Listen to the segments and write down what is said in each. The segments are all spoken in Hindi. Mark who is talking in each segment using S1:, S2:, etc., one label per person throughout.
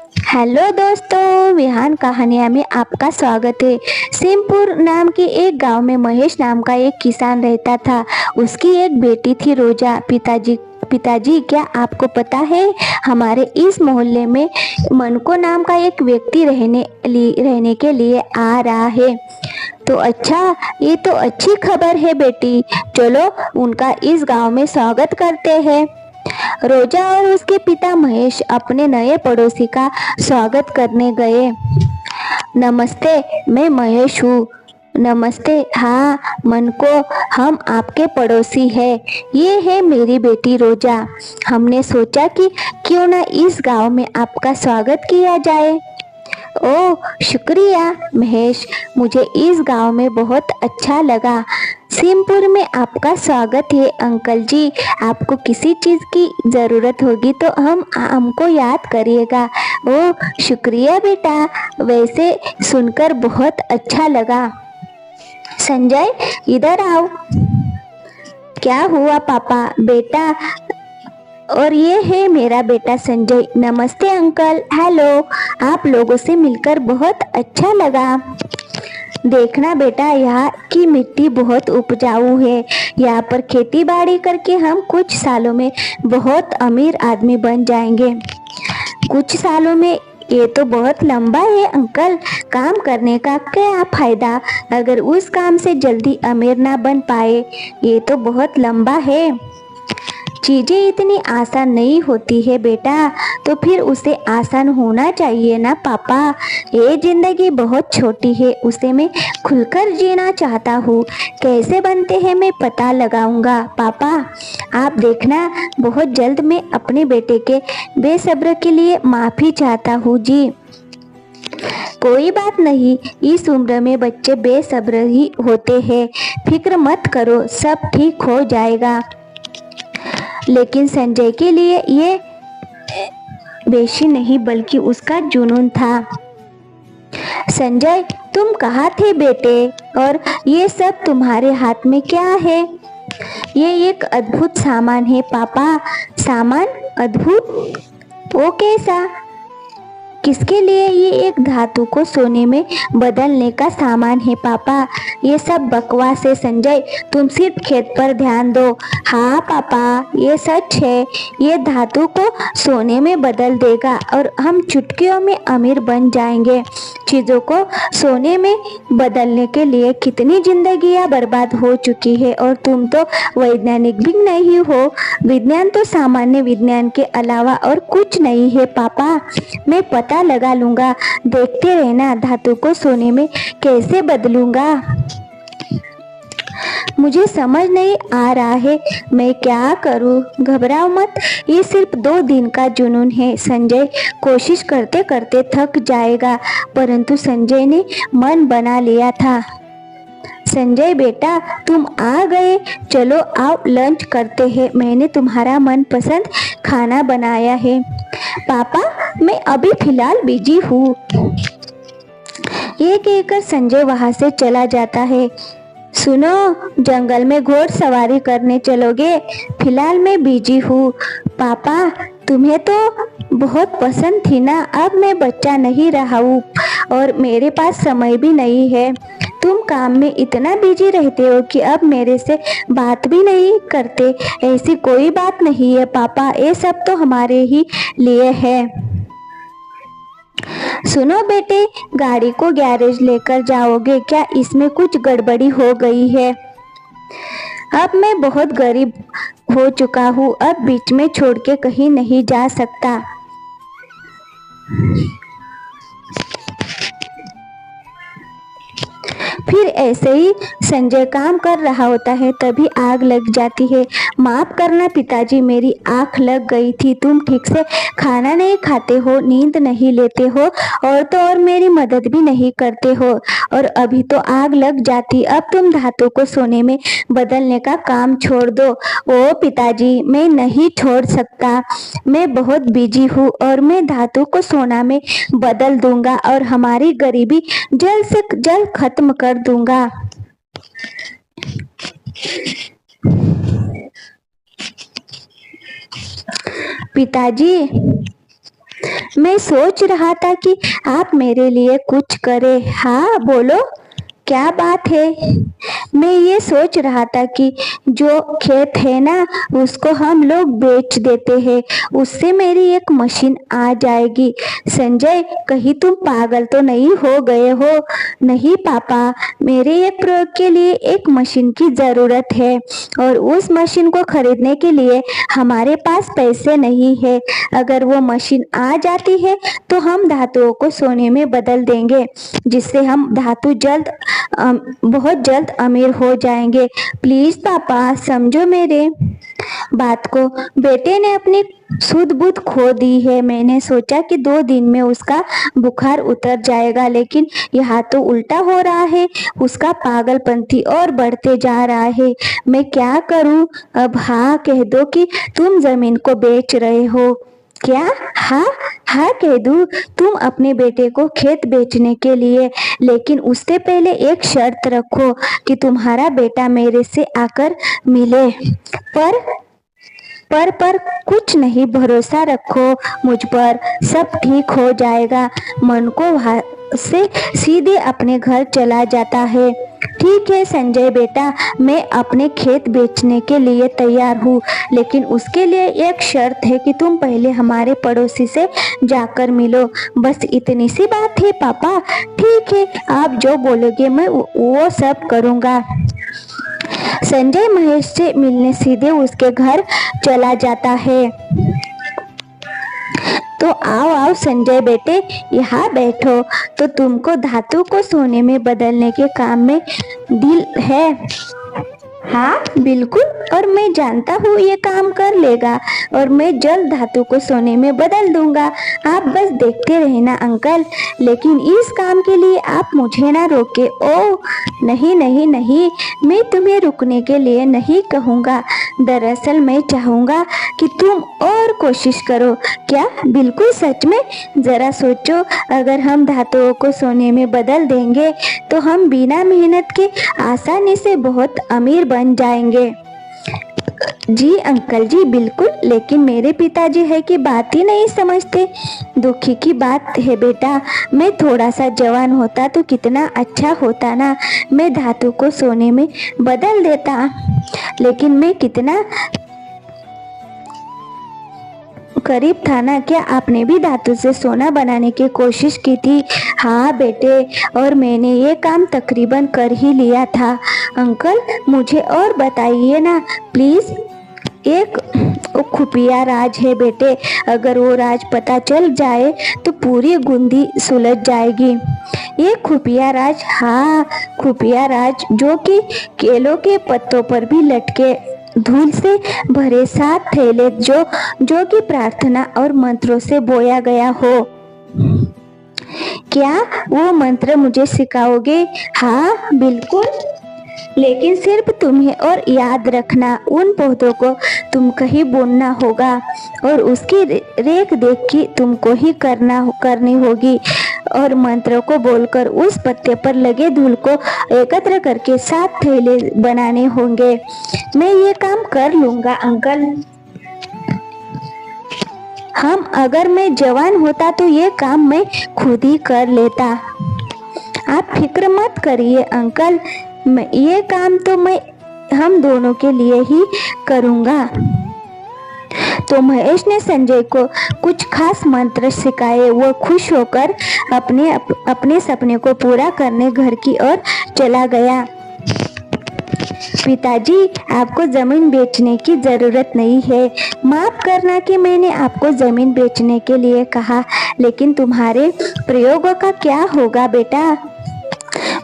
S1: हेलो दोस्तों, विहान कहानियाँ में आपका स्वागत है। सिमपुर नाम के एक गांव में महेश नाम का एक किसान रहता था। उसकी एक बेटी थी रोजा। पिताजी क्या आपको पता है, हमारे इस मोहल्ले में मनको नाम का एक व्यक्ति रहने के लिए आ रहा है। तो अच्छा, ये तो अच्छी खबर है बेटी। चलो उनका इस गांव में स्वागत करते हैं। रोजा और उसके पिता महेश अपने नए पड़ोसी का स्वागत करने गए। नमस्ते, मैं महेश हूँ। नमस्ते, हाँ मन को, हम आपके पड़ोसी हैं। ये है मेरी बेटी रोजा। हमने सोचा कि क्यों ना इस गांव में आपका स्वागत किया जाए। ओह शुक्रिया महेश, मुझे इस गांव में बहुत अच्छा लगा। सिमपुर में आपका स्वागत है अंकल जी। आपको किसी चीज़ की ज़रूरत होगी तो हमको याद करिएगा। ओह शुक्रिया बेटा, वैसे सुनकर बहुत अच्छा लगा। संजय इधर आओ। क्या हुआ पापा? बेटा, और ये है मेरा बेटा संजय। नमस्ते अंकल। हेलो, आप लोगों से मिलकर बहुत अच्छा लगा। देखना बेटा, यहाँ की मिट्टी बहुत उपजाऊ है। यहाँ पर खेती बाड़ी करके हम कुछ सालों में बहुत अमीर आदमी बन जाएंगे। कुछ सालों में? ये तो बहुत लंबा है अंकल। काम करने का क्या फायदा अगर उस काम से जल्दी अमीर ना बन पाए? ये तो बहुत लंबा है। चीजें इतनी आसान नहीं होती है बेटा, तो फिर उसे आसान होना चाहिए ना पापा। ये जिंदगी बहुत छोटी है, उसे मैं खुलकर जीना चाहता हूँ। कैसे बनते हैं मैं पता लगाऊंगा पापा। आप देखना, बहुत जल्द मैं अपने बेटे के बेसब्र के लिए माफी चाहता हूँ जी। कोई बात नहीं, इस उम्र में बच्चे बेसब्र ही होते हैं। फिक्र मत करो, सब ठीक हो जाएगा। लेकिन संजय के लिए ये बेशी नहीं बल्कि उसका जुनून था। संजय, तुम कहाँ थे बेटे? और ये सब तुम्हारे हाथ में क्या है? ये एक अद्भुत सामान है पापा। सामान? अद्भुत? वो कैसा? किसके लिए? ये एक धातु को सोने में बदलने का सामान है पापा। ये सब बकवास है संजय, तुम सिर्फ खेत पर ध्यान दो। हाँ पापा, ये सच है। ये धातु को सोने में बदल देगा और हम चुटकियों में अमीर बन जाएंगे। चीज़ों को सोने में बदलने के लिए कितनी जिंदगियां बर्बाद हो चुकी है, और तुम तो वैज्ञानिक भी नहीं हो। विज्ञान तो सामान्य विज्ञान के अलावा और कुछ नहीं है पापा। मैं पता लगा लूंगा, देखते रहना, धातु को सोने में कैसे बदलूंगा। मुझे समझ नहीं आ रहा है मैं क्या करूं। घबराओ मत, ये सिर्फ 2 दिन का जुनून है। संजय कोशिश करते करते थक जाएगा। परंतु संजय ने मन बना लिया था। संजय बेटा, तुम आ गए। चलो आओ लंच करते हैं। मैंने तुम्हारा मनपसंद खाना बनाया है। पापा, मैं अभी फिलहाल बिजी हूँ। ये कहकर संजय वहां से चला जाता है। सुनो, जंगल में घोड़सवारी करने चलोगे? फिलहाल मैं बिजी हूँ। पापा, तुम्हें तो बहुत पसंद थी ना। अब मैं बच्चा नहीं रहा हूँ और मेरे पास समय भी नहीं है। तुम काम में इतना बिजी रहते हो कि अब मेरे से बात भी नहीं करते। ऐसी कोई बात नहीं है पापा, ये सब तो हमारे ही लिए है। सुनो बेटे, गाड़ी को गैरेज लेकर जाओगे क्या? इसमें कुछ गड़बड़ी हो गई है। अब मैं बहुत गरीब हो चुका हूँ, अब बीच में छोड़ के कहीं नहीं जा सकता। फिर ऐसे ही संजय काम कर रहा होता है, तभी आग लग जाती है। माफ करना पिताजी, मेरी आँख लग गई थी। तुम ठीक से खाना नहीं खाते हो, नींद नहीं लेते हो, और तो और मेरी मदद भी नहीं करते हो, और अभी तो आग लग जाती। अब तुम धातु को सोने में बदलने का काम छोड़ दो। ओ पिताजी, मैं नहीं छोड़ सकता। मैं बहुत बिजी हूँ और मैं धातु को सोना में बदल दूंगा और हमारी गरीबी जल्द से जल्द खत्म कर दूंगा। पिताजी, मैं सोच रहा था कि आप मेरे लिए कुछ करें। हाँ बोलो, क्या बात है? मैं ये सोच रहा था कि जो खेत है ना, उसको हम लोग बेच देते हैं, उससे मेरी एक मशीन आ जाएगी। संजय, कहीं तुम पागल तो नहीं हो गए हो? नहीं पापा, मेरे एक प्रयोग के लिए एक मशीन की जरूरत है और उस मशीन को खरीदने के लिए हमारे पास पैसे नहीं है। अगर वो मशीन आ जाती है तो हम धातुओं को सोने में बदल देंगे, जिससे हम धातु बहुत जल्द अमीर हो जाएंगे। प्लीज पापा, समझो मेरे बात को। बेटे ने अपनी सुध बुध खो दी है। मैंने सोचा कि 2 दिन में उसका बुखार उतर जाएगा, लेकिन यहाँ तो उल्टा हो रहा है। उसका पागलपंती और बढ़ते जा रहा है। मैं क्या करूँ अब? हाँ कह दो कि तुम जमीन को बेच रहे हो। क्या? हाँ हाँ कह दूं, तुम अपने बेटे को खेत बेचने के लिए, लेकिन उससे पहले एक शर्त रखो कि तुम्हारा बेटा मेरे से आकर मिले। पर कुछ नहीं, भरोसा रखो मुझ पर, सब ठीक हो जाएगा। मन को वहां से सीधे अपने घर चला जाता है। ठीक है संजय बेटा, मैं अपने खेत बेचने के लिए तैयार हूँ, लेकिन उसके लिए एक शर्त है कि तुम पहले हमारे पड़ोसी से जाकर मिलो। बस इतनी सी बात है पापा। ठीक है, आप जो बोलोगे मैं वो सब करूँगा। संजय महेश से मिलने सीधे उसके घर चला जाता है। तो आओ आओ संजय बेटे, यहाँ बैठो। तो तुमको धातु को सोने में बदलने के काम में दिल है? हाँ बिल्कुल, और मैं जानता हूँ ये काम कर लेगा और मैं जल्द धातु को सोने में बदल दूंगा। आप बस देखते रहना अंकल, लेकिन इस काम के लिए आप मुझे ना रोके। ओह नहीं नहीं नहीं, मैं तुम्हें रुकने के लिए नहीं कहूँगा। दरअसल मैं चाहूँगा कि तुम और कोशिश करो। क्या? बिल्कुल सच में? जरा सोचो, अगर हम धातुओं को सोने में बदल देंगे तो हम बिना मेहनत के आसानी से बहुत अमीर बन जाएंगे। जी अंकल जी बिल्कुल, लेकिन मेरे पिताजी है कि बात ही नहीं समझते। दुखी की बात है बेटा, मैं थोड़ा सा जवान होता तो कितना अच्छा होता ना। मैं धातु को सोने में बदल देता, लेकिन मैं कितना करीब था ना। क्या आपने भी धातु से सोना बनाने की कोशिश की थी? हाँ बेटे, और मैंने ये काम तकरीबन कर ही लिया था। अंकल मुझे और बताइए ना प्लीज। एक खुफिया राज है बेटे, अगर वो राज पता चल जाए तो पूरी गुंदी सुलझ जाएगी। ये खुफिया राज? हाँ खुफिया राज, जो कि केलों के पत्तों पर भी लटके धूल से भरे 7 थैले जो कि प्रार्थना और मंत्रों से बोया गया हो। क्या वो मंत्र मुझे सिखाओगे? हाँ बिल्कुल, लेकिन सिर्फ तुम्हें, और याद रखना उन पौधों को तुमको ही बोना होगा और उसकी रेख देख की तुमको ही करनी होगी। और मंत्रों को बोलकर उस पत्ते पर लगे धूल को एकत्र करके 7 थैले बनाने होंगे। मैं ये काम कर लूंगा अंकल। अगर मैं जवान होता तो ये काम मैं खुद ही कर लेता। आप फिक्र मत करिए अंकल, ये काम तो मैं हम दोनों के लिए ही करूँगा। तो महेश ने संजय को कुछ खास मंत्र सिखाए। वो खुश होकर अपने सपने को पूरा करने घर की ओर चला गया। पिताजी, आपको जमीन बेचने की जरूरत नहीं है। माफ करना कि मैंने आपको जमीन बेचने के लिए कहा, लेकिन तुम्हारे प्रयोगों का क्या होगा बेटा?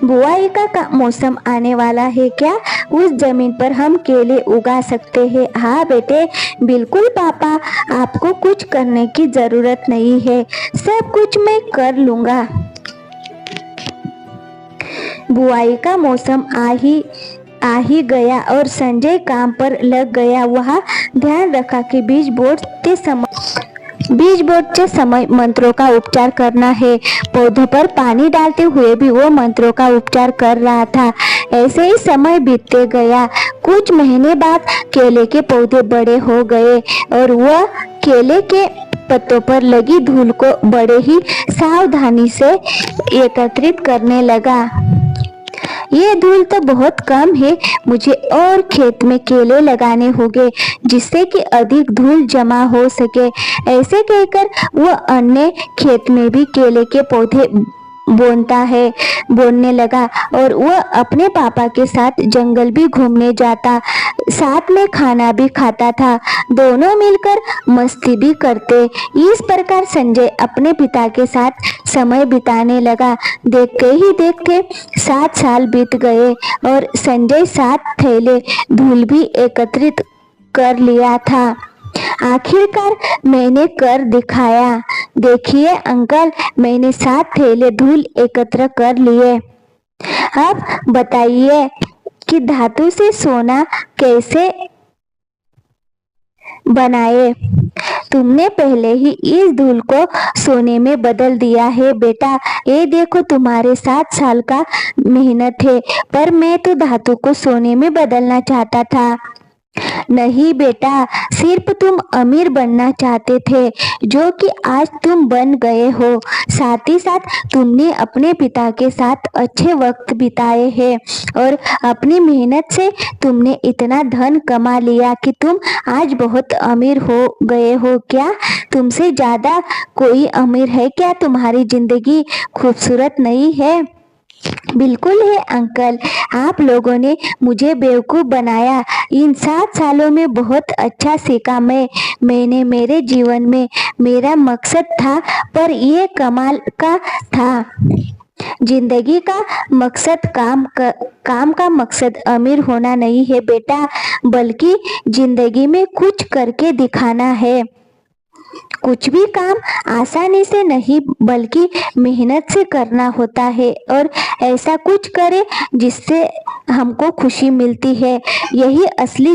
S1: बुआई का मौसम आने वाला है। क्या उस जमीन पर हम केले उगा सकते हैं? हाँ बेटे बिल्कुल पापा, आपको कुछ करने की जरूरत नहीं है, सब कुछ मैं कर लूंगा। बुआई का मौसम आ ही गया और संजय काम पर लग गया। वह ध्यान रखा कि बीज बोते समय मंत्रों का उपचार करना है। पौधों पर पानी डालते हुए भी वो मंत्रों का उपचार कर रहा था। ऐसे ही समय बीतते गया। कुछ महीने बाद केले के पौधे बड़े हो गए और वह केले के पत्तों पर लगी धूल को बड़े ही सावधानी से एकत्रित करने लगा। ये धूल तो बहुत कम है, मुझे और खेत में केले लगाने होंगे जिससे कि अधिक धूल जमा हो सके। ऐसे कहकर वह अन्य खेत में भी केले के पौधे बोने लगा और वह अपने पापा के साथ जंगल भी घूमने जाता, साथ में खाना भी खाता था। दोनों मिलकर मस्ती भी करते। इस प्रकार संजय अपने पिता के साथ समय बिताने लगा। देखते ही देखते 7 साल बीत गए और संजय 7 थैले धूल भी एकत्रित कर लिया था। आखिरकार मैंने कर दिखाया। देखिए अंकल, मैंने 7 थैले धूल एकत्र कर लिए। अब बताइए कि धातु से सोना कैसे बनाए। तुमने पहले ही इस धूल को सोने में बदल दिया है बेटा। ये देखो तुम्हारे 7 साल का मेहनत है, पर मैं तो धातु को सोने में बदलना चाहता था। नहीं बेटा, सिर्फ तुम अमीर बनना चाहते थे, जो कि आज तुम बन गए हो। साथ ही साथ तुमने अपने पिता के साथ अच्छे वक्त बिताए हैं और अपनी मेहनत से तुमने इतना धन कमा लिया कि तुम आज बहुत अमीर हो गए हो। क्या तुमसे ज्यादा कोई अमीर है क्या? तुम्हारी जिंदगी खूबसूरत नहीं है? बिल्कुल है अंकल, आप लोगों ने मुझे बेवकूफ़ बनाया। इन 7 सालों में बहुत अच्छा सीखा मैंने मेरे जीवन में मेरा मकसद था, पर ये कमाल का था। जिंदगी का मकसद काम का मकसद अमीर होना नहीं है बेटा, बल्कि जिंदगी में कुछ करके दिखाना है। कुछ भी काम आसानी से नहीं बल्कि मेहनत से करना होता है और ऐसा कुछ करें जिससे हमको खुशी मिलती है। यही असली